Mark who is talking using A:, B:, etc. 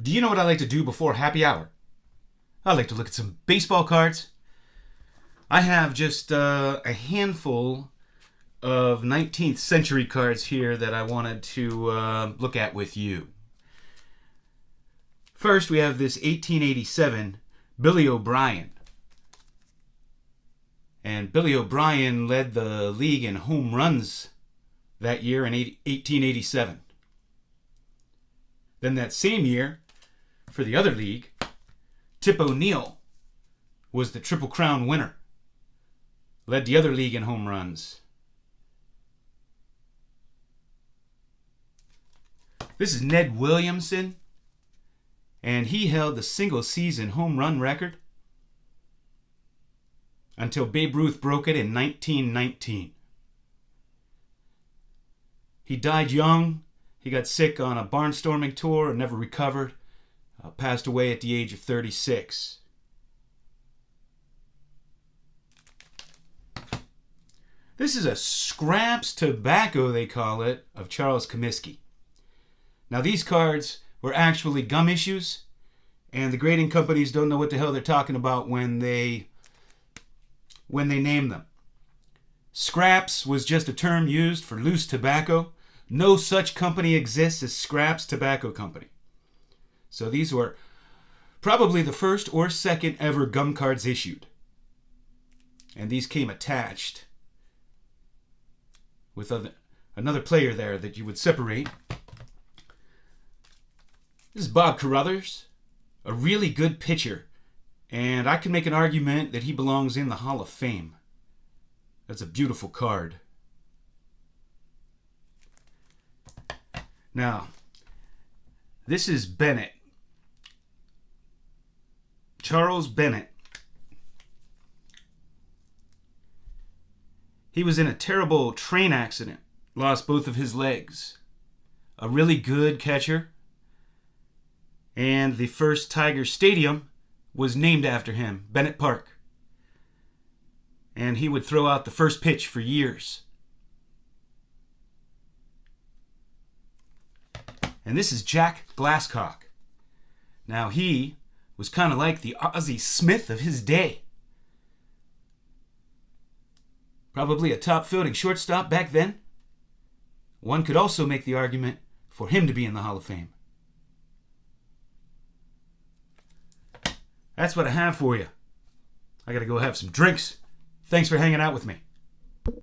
A: Do you know what I like to do before happy hour? I like to look at some baseball cards. I have just a handful of 19th century cards here that I wanted to look at with you. First, we have this 1887 Billy O'Brien. And Billy O'Brien led the league in home runs that year in 1887. Then that same year, for the other league, Tip O'Neill was the Triple Crown winner. Led the other league in home runs. This is Ned Williamson, and he held the single season home run record until Babe Ruth broke it in 1919. He died young. He got sick on a barnstorming tour and never recovered. Passed away at the age of 36. This is a Scraps Tobacco, they call it, of Charles Comiskey. Now, these cards were actually gum issues, and the grading companies don't know what the hell they're talking about when they name them. Scraps was just a term used for loose tobacco. No such company exists as Scraps Tobacco Company. So these were probably the first or second ever gum cards issued. And these came attached with another player there that you would separate. This is Bob Carruthers, a really good pitcher. And I can make an argument that he belongs in the Hall of Fame. That's a beautiful card. Now, this is Bennett. Charles Bennett. He was in a terrible train accident. Lost both of his legs. A really good catcher. And the first Tiger Stadium was named after him, Bennett Park. And he would throw out the first pitch for years. And this is Jack Glasscock. Now he was kind of like the Ozzie Smith of his day. Probably a top fielding shortstop back then. One could also make the argument for him to be in the Hall of Fame. That's what I have for you. I gotta go have some drinks. Thanks for hanging out with me.